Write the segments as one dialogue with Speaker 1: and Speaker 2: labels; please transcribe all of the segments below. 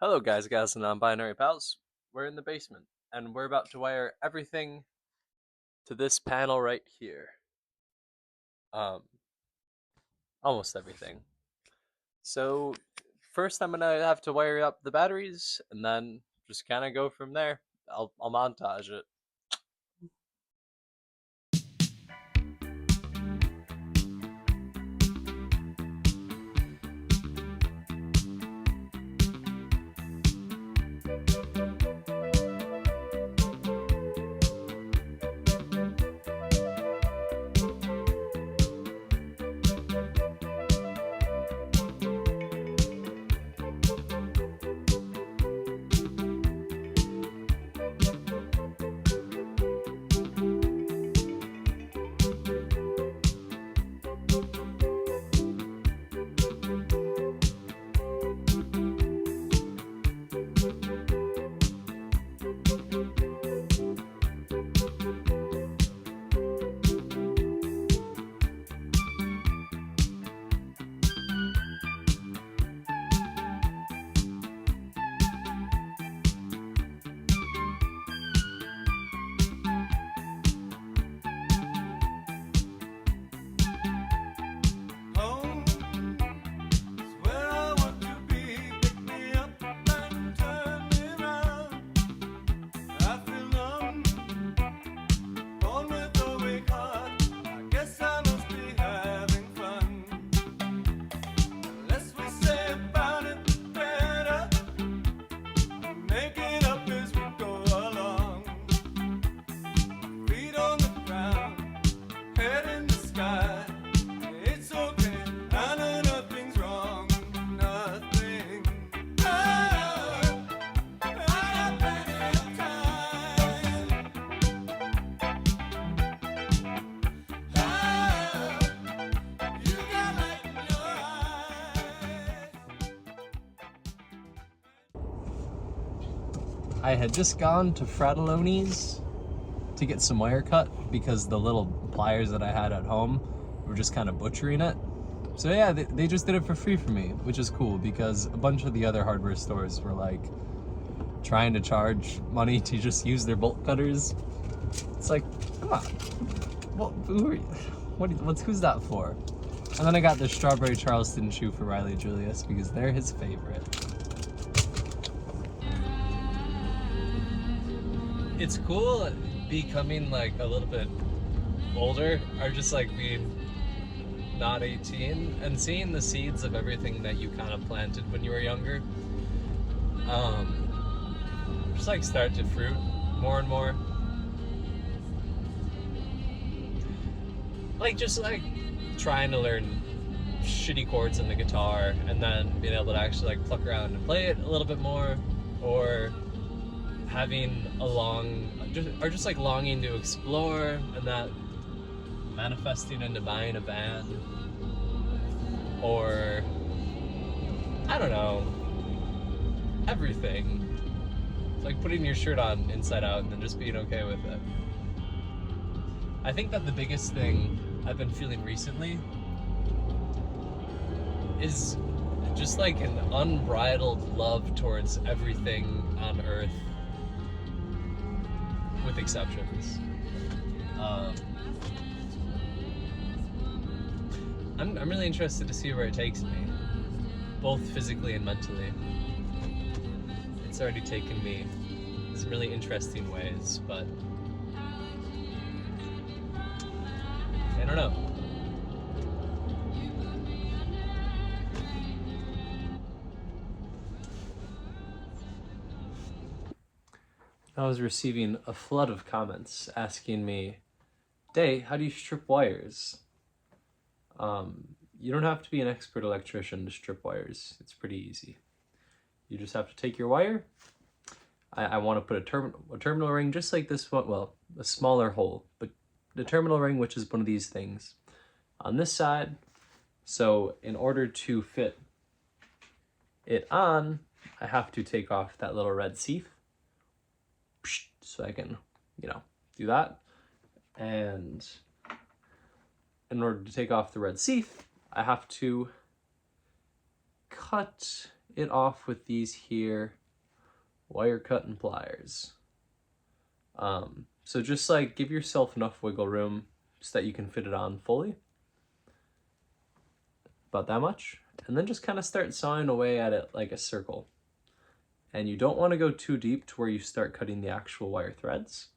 Speaker 1: Hello guys, gals, and non-binary pals. We're in the basement, and we're about to wire everything to this panel right here. Um, Almost everything. So first I'm gonna have to wire up the batteries, and then just kind of go from there. I'll montage it. I had just gone to Fratelloni's to get some wire cut because the little pliers that I had at home were just kind of butchering it. So yeah, they just did it for free for me, which is cool because a bunch of the other hardware stores were like trying to charge money to just use their bolt cutters. It's like, come on, well, who's that for? And then I got the strawberry Charleston shoe for Riley Julius because they're his favorite. It's cool becoming like a little bit older, or just like being not 18 and seeing the seeds of everything that you kind of planted when you were younger. Just like start to fruit more and more. Like just like trying to learn shitty chords in the guitar and then being able to actually like pluck around and play it a little bit more, or having just like longing to explore and that manifesting into buying a band, or I don't know, everything. It's like putting your shirt on inside out and then just being okay with it. I think that the biggest thing I've been feeling recently is just like an unbridled love towards everything on earth, with exceptions. I'm really interested to see where it takes me, both physically and mentally. It's already taken me some really interesting ways, but I don't know. I was receiving a flood of comments asking me, Day, how do you strip wires? You don't have to be an expert electrician to strip wires. It's pretty easy. You just have to take your wire. I want to put a terminal ring just like this one, well, a smaller hole, but the terminal ring, which is one of these things, on this side. So in order to fit it on, I have to take off that little red sheath. So I can, do that. And in order to take off the red sheath, I have to cut it off with these here wire cutting pliers. So just like give yourself enough wiggle room so that you can fit it on fully. About that much. And then just kind of start sawing away at it like a circle. And you don't want to go too deep to where you start cutting the actual wire threads.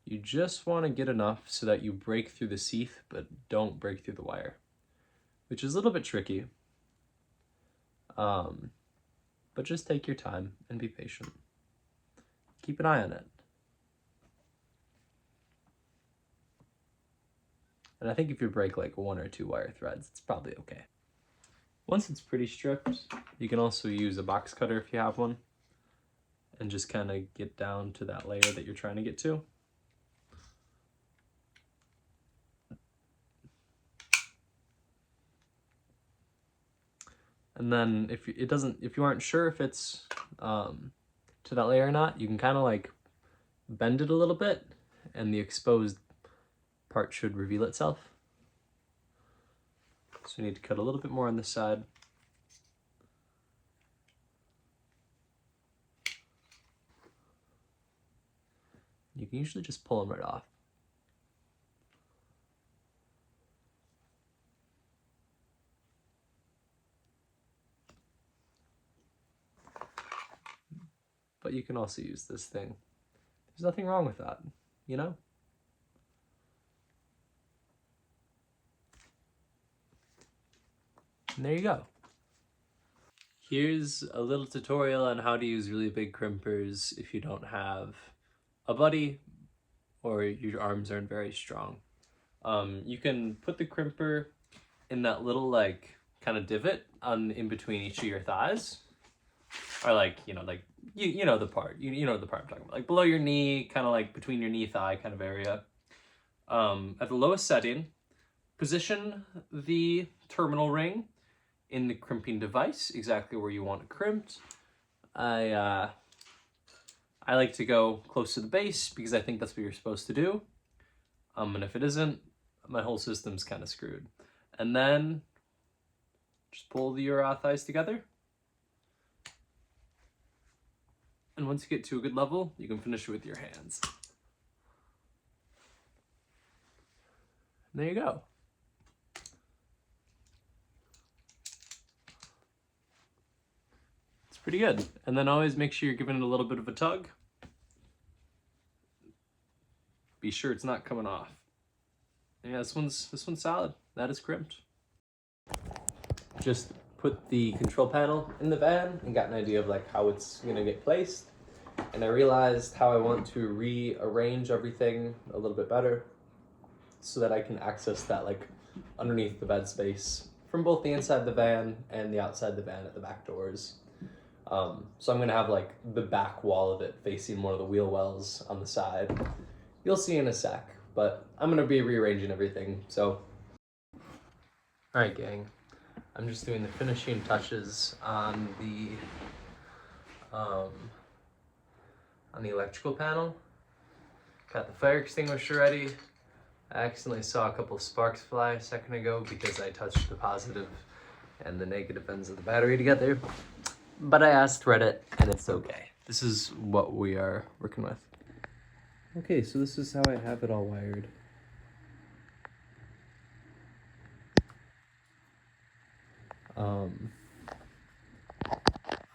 Speaker 1: You just want to get enough so that you break through the sheath, but don't break through the wire, which is a little bit tricky. But just take your time and be patient. Keep an eye on it. And I think if you break like 1 or 2 wire threads, it's probably okay. Once it's pretty stripped, you can also use a box cutter if you have one, and just kind of get down to that layer that you're trying to get to. And then if you aren't sure if it's to that layer or not, you can kind of like bend it a little bit, and the exposed part should reveal itself. So we need to cut a little bit more on this side. You can usually just pull them right off. But you can also use this thing. There's nothing wrong with that, you know? And there you go. Here's a little tutorial on how to use really big crimpers if you don't have a buddy or your arms aren't very strong. You can put the crimper in that little like kind of divot in between each of your thighs, or like you know the part you know the part I'm talking about, like below your knee, kind of like between your knee thigh kind of area. At the lowest setting, position the terminal ring in the crimping device exactly where you want it crimped. I like to go close to the base because I think that's what you're supposed to do. And if it isn't, my whole system's kind of screwed. And then just pull your thighs together. And once you get to a good level, you can finish it with your hands. And there you go. It's pretty good. And then always make sure you're giving it a little bit of a tug. Be sure it's not coming off. Yeah, this one's solid. That is crimped. Just put the control panel in the van and got an idea of like how it's gonna get placed. And I realized how I want to rearrange everything a little bit better so that I can access that like underneath the bed space from both the inside the van and the outside the van at the back doors. So I'm gonna have like the back wall of it facing one of the wheel wells on the side. You'll see in a sec, but I'm gonna be rearranging everything, so. All right, gang. I'm just doing the finishing touches on the electrical panel. Got the fire extinguisher ready. I accidentally saw a couple of sparks fly a second ago because I touched the positive and the negative ends of the battery together. But I asked Reddit, and it's okay. This is what we are working with. Okay, so this is how I have it all wired.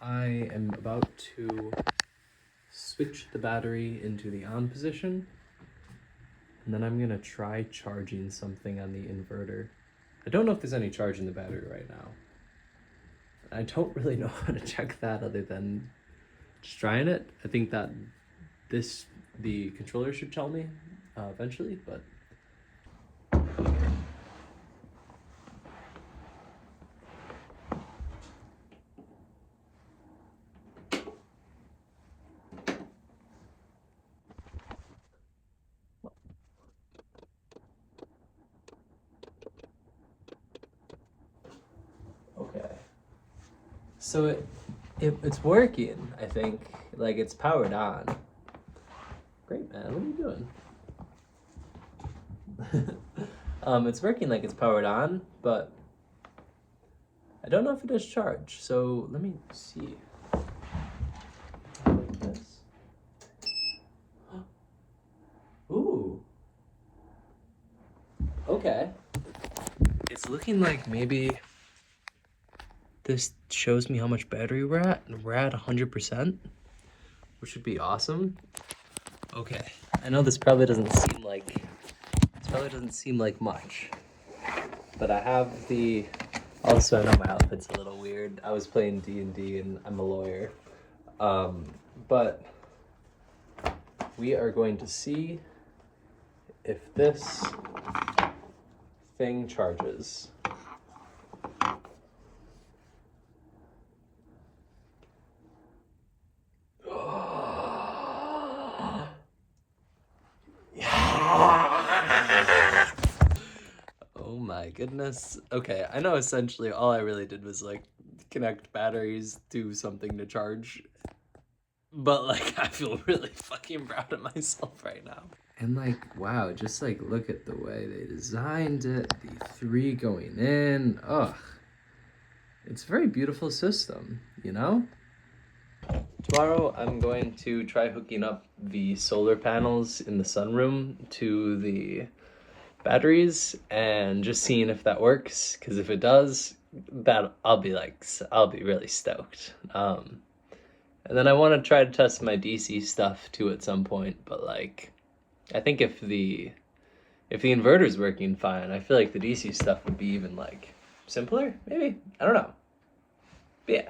Speaker 1: I am about to switch the battery into the on position, and then I'm gonna try charging something on the inverter. I don't know if there's any charge in the battery right now. I don't really know how to check that other than just trying it. I think that the controller should tell me eventually, but okay. So it's working, I think. Like, it's powered on. Great, man. What are you doing? It's working like it's powered on, but I don't know if it does charge. So let me see. Like this. Ooh. Okay. It's looking like maybe this shows me how much battery we're at, and we're at 100%, which would be awesome. Okay, I know this probably doesn't seem like much, but I have also I know my outfit's a little weird. I was playing D&D and I'm a lawyer. But we are going to see if this thing charges. Oh my goodness. Okay, I know essentially all I really did was like connect batteries to something to charge. But like, I feel really fucking proud of myself right now. And like, wow, just like look at the way they designed it. The 3 going in. Ugh. It's a very beautiful system, you know? Tomorrow I'm going to try hooking up the solar panels in the sunroom to the batteries and just seeing if that works, because if it does, I'll be really stoked. And then I want to try to test my DC stuff too at some point, but like, I think if the inverter's working fine, I feel like the DC stuff would be even like simpler, maybe. I don't know. But yeah.